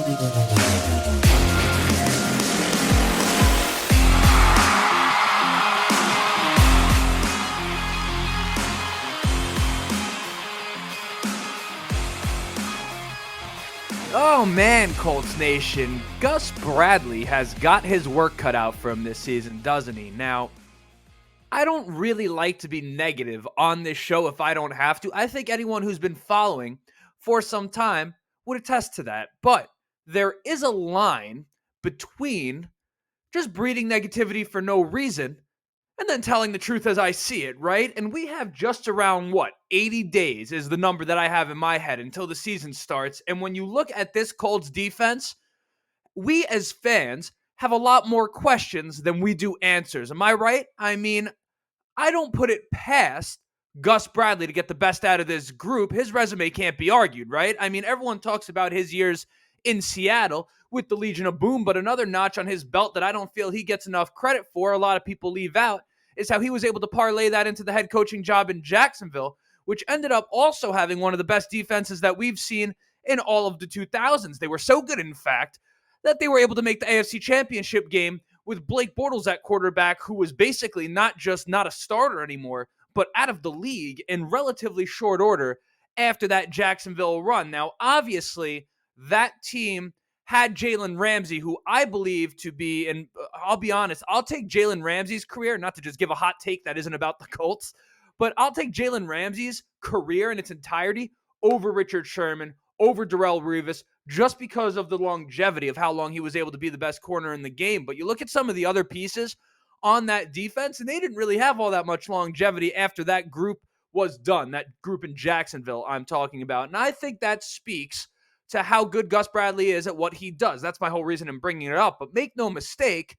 Oh man, Colts Nation, Gus Bradley has got his work cut out for him this season, doesn't he? Now, I don't really like to be negative on this show if I don't have to. I think anyone who's been following for some time would attest to that. But there is a line between just breeding negativity for no reason and then telling the truth as I see it, right? And we have just around, 80 days is the number that I have in my head until the season starts. And when you look at this Colts defense, we as fans have a lot more questions than we do answers. Am I right? I mean, I don't put it past Gus Bradley to get the best out of this group. His resume can't be argued, right? I mean, everyone talks about his years in Seattle with the Legion of Boom, but another notch on his belt that I don't feel he gets enough credit for, a lot of people leave out, is how he was able to parlay that into the head coaching job in Jacksonville, which ended up also having one of the best defenses that we've seen in all of the 2000s. They were so good, in fact, that they were able to make the AFC Championship game with Blake Bortles at quarterback, who was basically not just not a starter anymore, but out of the league in relatively short order after that Jacksonville run. Now, obviously, that team had Jalen Ramsey, who I believe to be, and I'll be honest, I'll take Jalen Ramsey's career, not to just give a hot take that isn't about the Colts, but I'll take Jalen Ramsey's career in its entirety over Richard Sherman, over Darrelle Revis, just because of the longevity of how long he was able to be the best corner in the game. But you look at some of the other pieces on that defense, and they didn't really have all that much longevity after that group was done, that group in Jacksonville I'm talking about. And I think that speaks to how good Gus Bradley is at what he does. That's my whole reason in bringing it up. But make no mistake,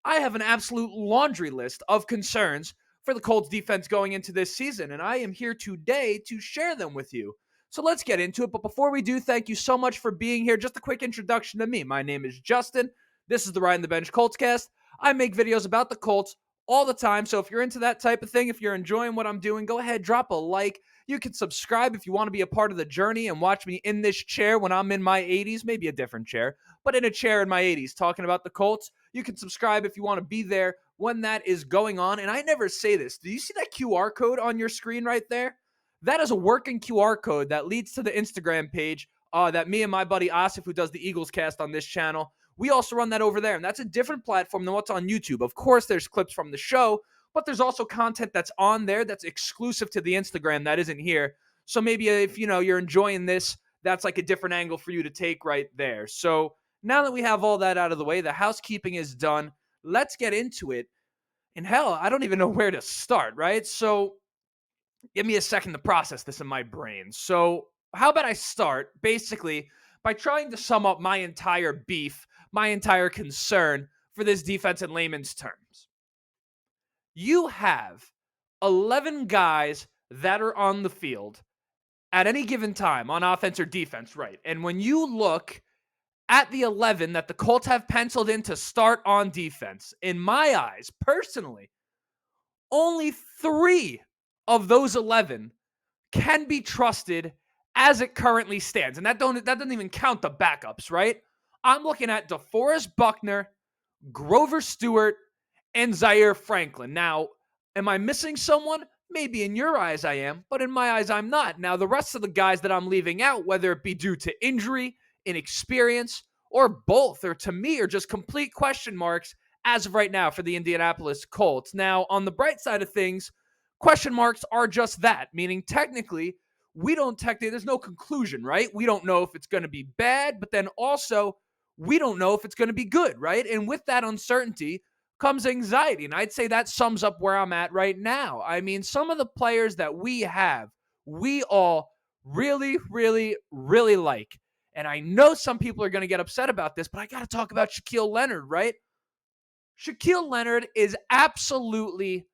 I have an absolute laundry list of concerns for the Colts defense going into this season, and I am here today to share them with you. So let's get into it. But before we do, thank you so much for being here. Just a quick introduction to me. My name is Justin. This is the Ride in the Bench Colts cast. I make videos about the Colts all the time. So if you're into that type of thing, if you're enjoying what I'm doing, go ahead, drop a like. You can subscribe if you want to be a part of the journey and watch me in this chair when I'm in my 80s, maybe a different chair, but in a chair in my 80s talking about the Colts. You can subscribe if you want to be there when that is going on. And I never say this. Do you see that QR code on your screen right there? That is a working QR code that leads to the Instagram page that me and my buddy Asif, who does the Eagles cast on this channel, we also run that over there. And that's a different platform than what's on YouTube. Of course, there's clips from the show, but there's also content that's on there that's exclusive to the Instagram that isn't here. So maybe if you're enjoying this, that's like a different angle for you to take right there. So now that we have all that out of the way, the housekeeping is done. Let's get into it. And hell, I don't even know where to start, right? So give me a second to process this in my brain. So how about I start basically by trying to sum up my entire beef, my entire concern for this defense in layman's terms. You have 11 guys that are on the field at any given time on offense or defense, right? And when you look at the 11 that the Colts have penciled in to start on defense, in my eyes, personally, only 3 of those 11 can be trusted as it currently stands. And that doesn't even count the backups, right? I'm looking at DeForest Buckner, Grover Stewart, and Zaire Franklin. Now, am I missing someone? Maybe in your eyes I am, but in my eyes I'm not. Now, the rest of the guys that I'm leaving out, whether it be due to injury, inexperience, or both, or to me, are just complete question marks as of right now for the Indianapolis Colts. Now, on the bright side of things, question marks are just that, meaning technically, there's no conclusion, right? We don't know if it's going to be bad, but then also, we don't know if it's going to be good, right? And with that uncertainty comes anxiety, and I'd say that sums up where I'm at right now. I mean, some of the players that we have, we all really, really, really like. And I know some people are going to get upset about this, but I got to talk about Shaquille Leonard, right? Shaquille Leonard is absolutely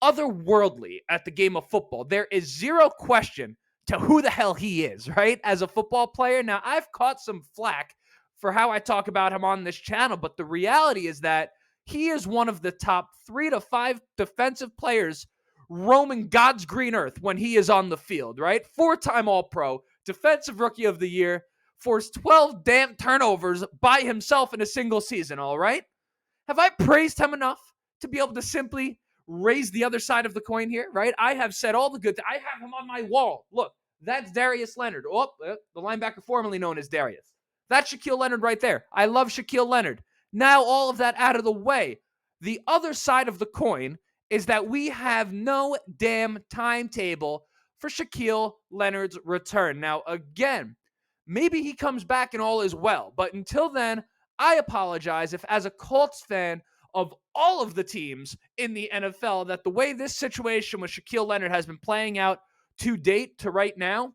otherworldly at the game of football. There is zero question to who the hell he is, right? As a football player. Now, I've caught some flack for how I talk about him on this channel, but the reality is that he is one of the top 3 to 5 defensive players roaming God's green earth when he is on the field, right? 4-time All-Pro, Defensive Rookie of the Year, forced 12 damn turnovers by himself in a single season, all right? Have I praised him enough to be able to simply raise the other side of the coin here, right? I have said all the good I have him on my wall. Look, that's Darius Leonard. Oh, the linebacker formerly known as Darius. That's Shaquille Leonard right there. I love Shaquille Leonard. Now, all of that out of the way. The other side of the coin is that we have no damn timetable for Shaquille Leonard's return. Now, again, maybe he comes back and all is well. But until then, I apologize if, as a Colts fan of all of the teams in the NFL, that the way this situation with Shaquille Leonard has been playing out to date to right now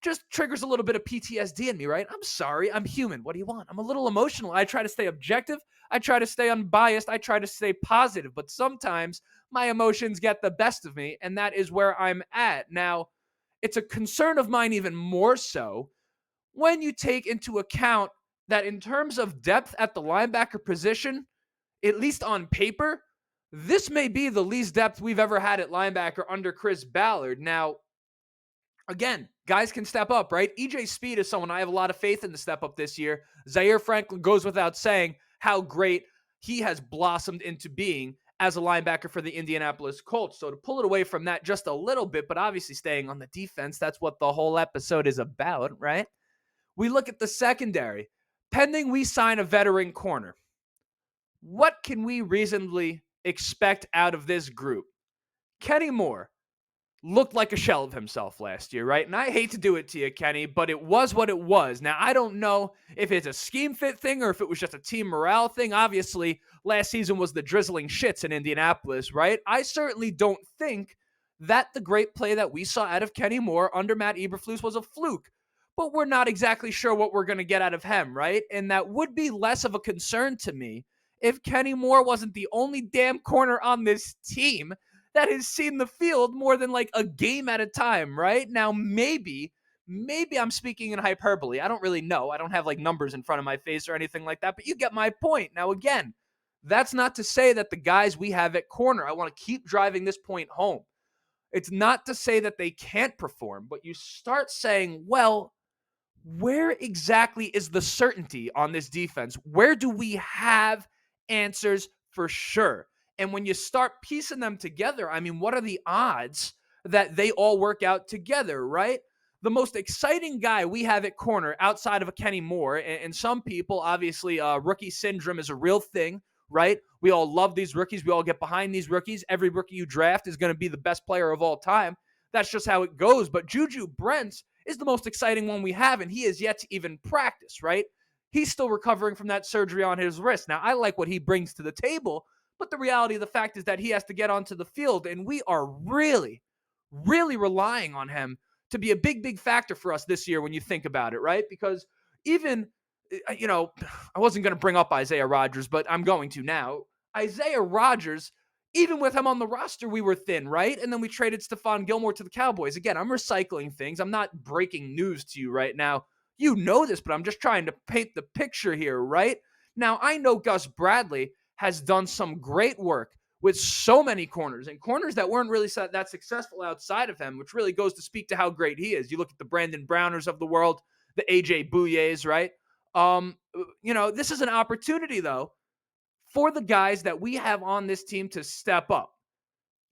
just triggers a little bit of PTSD in me, right? I'm sorry. I'm human. What do you want? I'm a little emotional. I try to stay objective. I try to stay unbiased. I try to stay positive. But sometimes my emotions get the best of me, and that is where I'm at. Now, it's a concern of mine even more so when you take into account that in terms of depth at the linebacker position, at least on paper, this may be the least depth we've ever had at linebacker under Chris Ballard. Now, again, guys can step up, right? EJ Speed is someone I have a lot of faith in to step up this year. Zaire Franklin goes without saying how great he has blossomed into being as a linebacker for the Indianapolis Colts. So to pull it away from that just a little bit, but obviously staying on the defense, that's what the whole episode is about, right? We look at the secondary. Pending we sign a veteran corner, what can we reasonably expect out of this group? Kenny Moore looked like a shell of himself last year, right? And I hate to do it to you, Kenny, but it was what it was. Now, I don't know if it's a scheme fit thing or if it was just a team morale thing. Obviously, last season was the drizzling shits in Indianapolis, right? I certainly don't think that the great play that we saw out of Kenny Moore under Matt Eberflus was a fluke. But we're not exactly sure what we're going to get out of him, right? And that would be less of a concern to me if Kenny Moore wasn't the only damn corner on this team that has seen the field more than like a game at a time, right? Now, maybe I'm speaking in hyperbole. I don't really know. I don't have like numbers in front of my face or anything like that, but you get my point. Now, again, that's not to say that the guys we have at corner, I want to keep driving this point home. It's not to say that they can't perform, but you start saying, well, where exactly is the certainty on this defense? Where do we have answers for sure? And when you start piecing them together, I mean, what are the odds that they all work out together, right? The most exciting guy we have at corner outside of a Kenny Moore, and some people, obviously, rookie syndrome is a real thing, right? We all love these rookies. We all get behind these rookies. Every rookie you draft is going to be the best player of all time. That's just how it goes. But Juju Brents is the most exciting one we have, and he is yet to even practice, right? He's still recovering from that surgery on his wrist. Now, I like what he brings to the table, but the reality of the fact is that he has to get onto the field, and we are really, really relying on him to be a big, big factor for us this year when you think about it, right? Because even, I wasn't going to bring up Isaiah Rodgers, but I'm going to now. Isaiah Rodgers, even with him on the roster, we were thin, right? And then we traded Stephon Gilmore to the Cowboys. Again, I'm recycling things. I'm not breaking news to you right now. You know this, but I'm just trying to paint the picture here, right? Now, I know Gus Bradley has done some great work with so many corners and corners that weren't really that successful outside of him, which really goes to speak to how great he is. You look at the Brandon Browners of the world, the AJ Bouyes, right? This is an opportunity, though, for the guys that we have on this team to step up.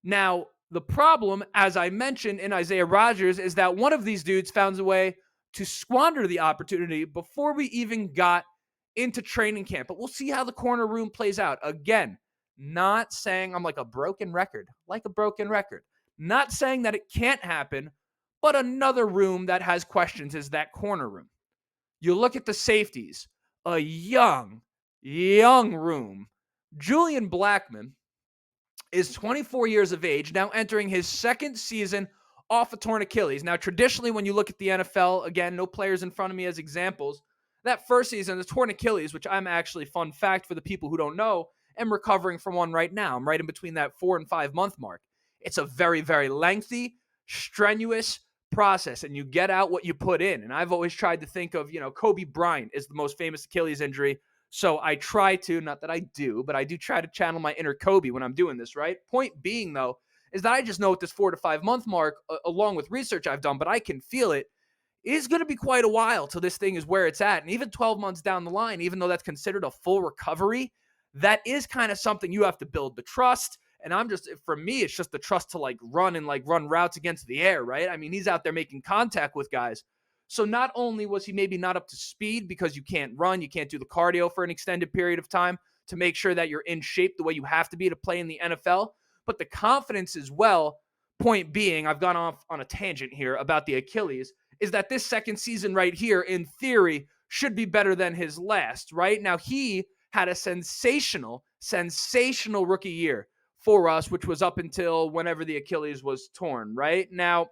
Now, the problem, as I mentioned in Isaiah Rodgers, is that one of these dudes found a way to squander the opportunity before we even got into training camp. But we'll see how the corner room plays out. Again, not saying I'm like a broken record. Not saying that it can't happen, but another room that has questions is that corner room. You look at the safeties, a young room. Julian Blackmon is 24 years of age, now entering his second season off a torn Achilles. Now, traditionally, when you look at the NFL, again, no players in front of me as examples, that first season, the torn Achilles, which I'm actually, fun fact for the people who don't know, am recovering from one right now. I'm right in between that 4 and 5 month mark. It's a very, very lengthy, strenuous process, and you get out what you put in. And I've always tried to think of, Kobe Bryant is the most famous Achilles injury. So I try to, not that I do, but I do try to channel my inner Kobe when I'm doing this, right? Point being, though, is that I just know at this 4 to 5 month mark, along with research I've done, but I can feel it. it is going to be quite a while till this thing is where it's at. And even 12 months down the line, even though that's considered a full recovery, that is kind of something you have to build the trust. And for me, it's just the trust to run routes against the air, right? I mean, he's out there making contact with guys. So not only was he maybe not up to speed because you can't run, you can't do the cardio for an extended period of time to make sure that you're in shape the way you have to be to play in the NFL, but the confidence as well. Point being, I've gone off on a tangent here about the Achilles, is that this second season right here, in theory, should be better than his last, right? Now, he had a sensational rookie year for us, which was up until whenever the Achilles was torn, right? Now,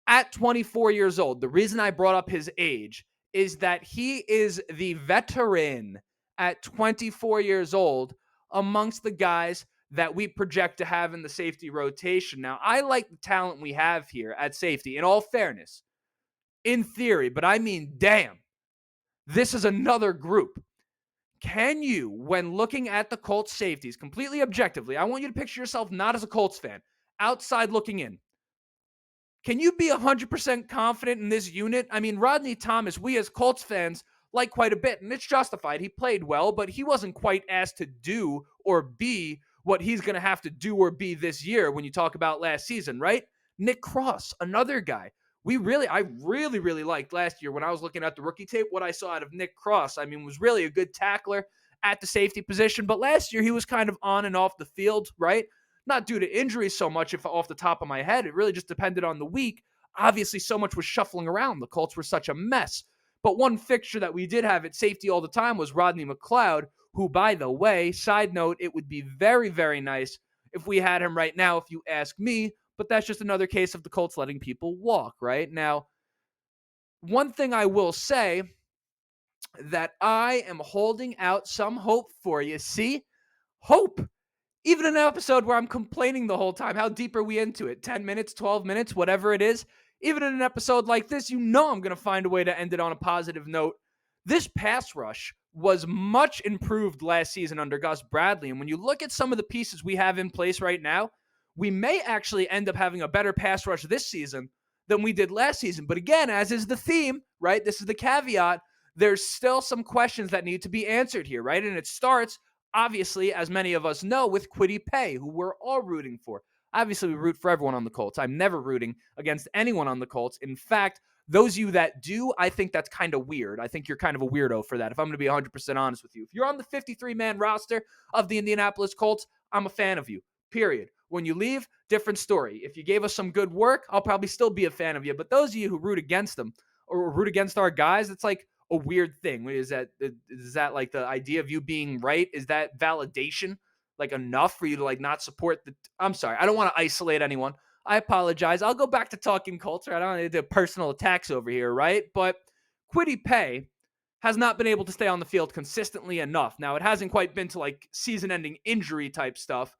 at 24 years old, the reason I brought up his age is that he is the veteran at 24 years old amongst the guys that we project to have in the safety rotation. Now, I like the talent we have here at safety, in all fairness, in theory, but I mean, damn, this is another group. Can you, when looking at the Colts safeties completely objectively, I want you to picture yourself not as a Colts fan, outside looking in. Can you be 100% confident in this unit? I mean, Rodney Thomas, we as Colts fans like quite a bit, and it's justified. He played well, but he wasn't quite asked to do or be what he's going to have to do or be this year when you talk about last season, right? Nick Cross, another guy. I really liked last year when I was looking at the rookie tape, what I saw out of Nick Cross. I mean, was really a good tackler at the safety position, but last year he was kind of on and off the field, right? Not due to injuries so much, if off the top of my head. It really just depended on the week. Obviously, so much was shuffling around. The Colts were such a mess. But one fixture that we did have at safety all the time was Rodney McLeod, who, by the way, side note, it would be very, very nice if we had him right now, if you ask me. But that's just another case of the Colts letting people walk, right? Now, one thing I will say that I am holding out some hope for you. See? Hope. Even in an episode where I'm complaining the whole time, how deep are we into it? 10 minutes, 12 minutes, whatever it is. Even in an episode like this, I'm going to find a way to end it on a positive note. This pass rush was much improved last season under Gus Bradley. And when you look at some of the pieces we have in place right now, we may actually end up having a better pass rush this season than we did last season. But again, as is the theme, right? This is the caveat. There's still some questions that need to be answered here, right? And it starts, obviously, as many of us know, with Kwity Paye, who we're all rooting for. Obviously, we root for everyone on the Colts. I'm never rooting against anyone on the Colts. In fact, those of you that do, I think that's kind of weird. I think you're kind of a weirdo for that, if I'm going to be 100% honest with you. If you're on the 53-man roster of the Indianapolis Colts, I'm a fan of you, period. When you leave, different story. If you gave us some good work, I'll probably still be a fan of you. But those of you who root against them or root against our guys, it's like a weird thing. Is that like the idea of you being right? Is that validation like enough for you to like not support the? I'm sorry, I don't want to isolate anyone. I apologize. I'll go back to talking Colts. Right? I don't need to do personal attacks over here, right? But Kwity Paye has not been able to stay on the field consistently enough. Now, it hasn't quite been to like season-ending injury type stuff,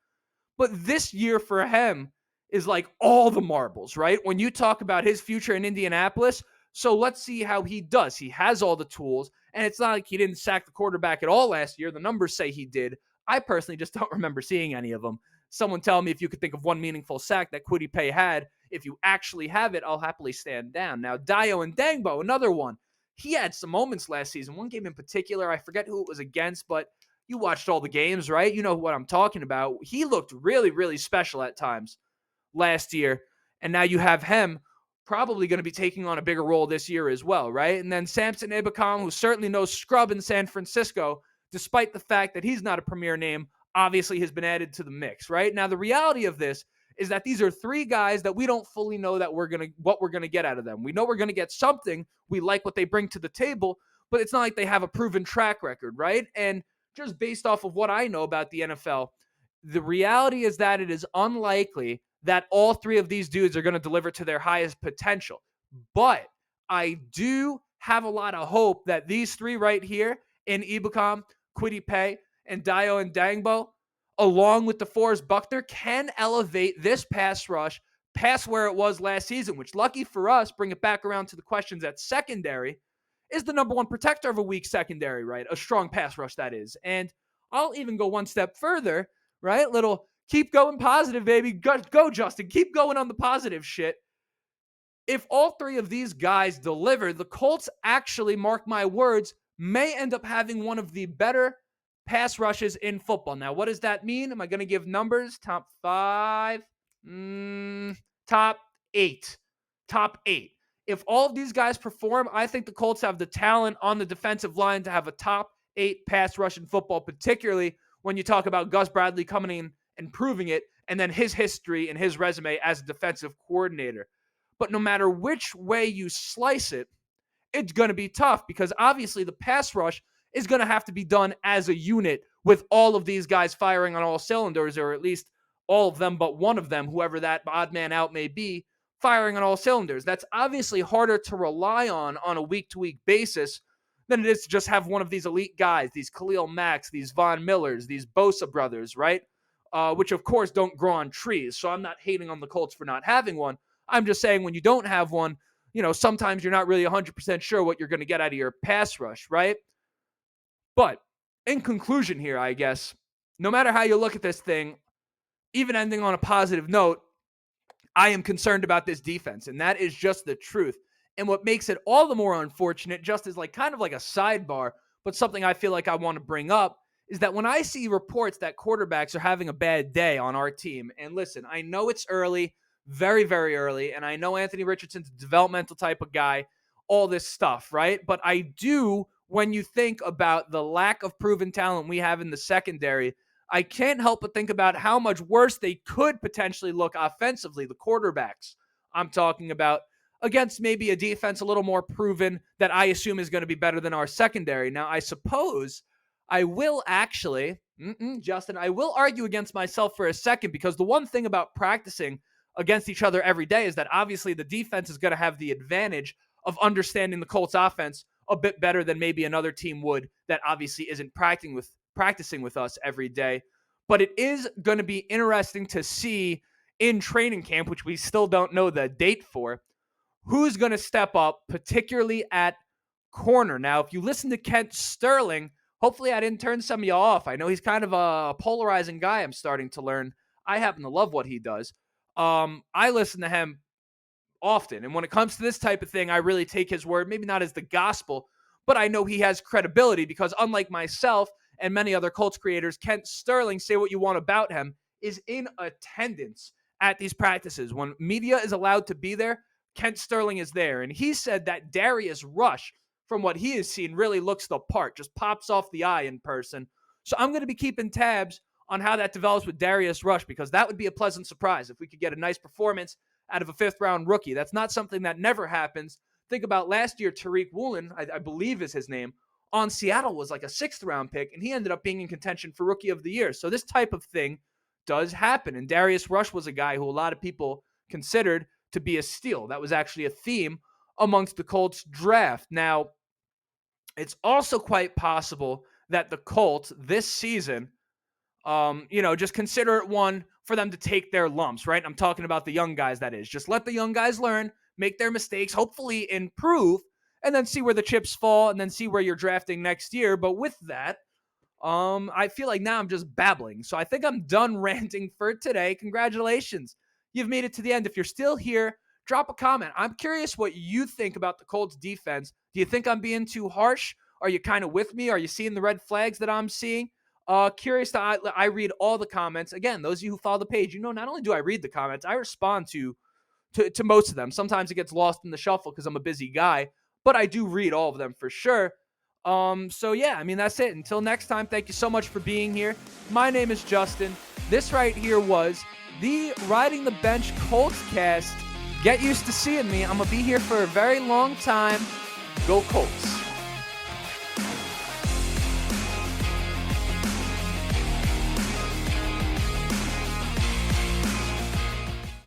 but this year for him is like all the marbles, right? When you talk about his future in Indianapolis, so let's see how he does. He has all the tools, and it's not like he didn't sack the quarterback at all last year. The numbers say he did. I personally just don't remember seeing any of them. Someone tell me if you could think of one meaningful sack that Kwity Paye had. If you actually have it, I'll happily stand down. Now, Dayo Odeyingbo, another one. He had some moments last season. One game in particular, I forget who it was against, but you watched all the games, right? You know what I'm talking about. He looked really, really special at times last year, and now you have him probably going to be taking on a bigger role this year as well, right? And then Samson Ebukam, who's certainly no scrub in San Francisco, despite the fact that he's not a premier name, obviously has been added to the mix, right? Now, the reality of this is that these are three guys that we don't fully know that what we're gonna get out of them. We know we're gonna get something. We like what they bring to the table, but it's not like they have a proven track record, right? And just based off of what I know about the NFL, the reality is that it is unlikely that all three of these dudes are going to deliver to their highest potential. But I do have a lot of hope that these three right here in Ebukam, Kwity Paye, and Dayo Odeyingbo, along with DeForest Buckner, can elevate this pass rush past where it was last season, which, lucky for us, bring it back around to the questions at secondary, is the number one protector of a weak secondary, right? A strong pass rush, that is. And I'll even go one step further, right? Little keep going positive, baby. Go, Justin. Keep going on the positive shit. if all three of these guys deliver, the Colts actually, mark my words, may end up having one of the better pass rushes in football. Now, what does that mean? Am I going to give numbers? Top 5? Top 8. Top 8. If all of these guys perform, I think the Colts have the talent on the defensive line to have a top 8 pass rush in football, particularly when you talk about Gus Bradley coming in and proving it, and then his history and his resume as a defensive coordinator. But no matter which way you slice it, it's going to be tough because obviously the pass rush is going to have to be done as a unit with all of these guys firing on all cylinders, or at least all of them but one of them, whoever that odd man out may be, firing on all cylinders. That's obviously harder to rely on a week-to-week basis than it is to just have one of these elite guys, these Khalil Macks, these Von Millers, these Bosa brothers, right? Which, of course, don't grow on trees. So I'm not hating on the Colts for not having one. I'm just saying when you don't have one, sometimes you're not really 100% sure what you're going to get out of your pass rush, right? But in conclusion here, I guess, no matter how you look at this thing, even ending on a positive note, I am concerned about this defense, and that is just the truth. And what makes it all the more unfortunate, just as kind of like a sidebar, but something I feel like I want to bring up, is that when I see reports that quarterbacks are having a bad day on our team, and listen, I know it's early, very, very early, and I know Anthony Richardson's a developmental type of guy, all this stuff, right? But I do, when you think about the lack of proven talent we have in the secondary, I can't help but think about how much worse they could potentially look offensively, the quarterbacks I'm talking about, against maybe a defense a little more proven that I assume is going to be better than our secondary. Now, I suppose I will actually, Justin, I will argue against myself for a second, because the one thing about practicing against each other every day is that obviously the defense is going to have the advantage of understanding the Colts offense a bit better than maybe another team would that obviously isn't practicing with us every day. But it is going to be interesting to see in training camp, which we still don't know the date for, who's going to step up, particularly at corner. Now, if you listen to Kent Sterling, hopefully I didn't turn some of you off. I know he's kind of a polarizing guy, I'm starting to learn. I happen to love what he does. I listen to him often, and when it comes to this type of thing, I really take his word, maybe not as the gospel, but I know he has credibility because unlike myself and many other Colts creators, Kent Sterling, say what you want about him, is in attendance at these practices. When media is allowed to be there, Kent Sterling is there. And he said that Darius Rush, from what he has seen, really looks the part, just pops off the eye in person. So I'm going to be keeping tabs on how that develops with Darius Rush, because that would be a pleasant surprise if we could get a nice performance out of a fifth-round rookie. That's not something that never happens. Think about last year, Tariq Woolen, I believe is his name, on Seattle was like a sixth-round pick, and he ended up being in contention for Rookie of the Year. So this type of thing does happen, and Darius Rush was a guy who a lot of people considered to be a steal. That was actually a theme amongst the Colts draft. Now, it's also quite possible that the Colts this season, just consider it one for them to take their lumps, right? I'm talking about the young guys, that is. Just let the young guys learn, make their mistakes, hopefully improve, and then see where the chips fall, and then see where you're drafting next year. But with that, I feel like now I'm just babbling. So I think I'm done ranting for today. Congratulations. You've made it to the end. If you're still here, drop a comment. I'm curious what you think about the Colts defense. Do you think I'm being too harsh? Are you kind of with me? Are you seeing the red flags that I'm seeing? Curious to, I read all the comments. Again, those of you who follow the page, not only do I read the comments, I respond to most of them. Sometimes it gets lost in the shuffle because I'm a busy guy, but I do read all of them for sure. So yeah, that's it. Until next time, thank you so much for being here. My name is Justin. This right here was the Riding the Bench Colts cast. Get used to seeing me. I'm going to be here for a very long time. Go Colts.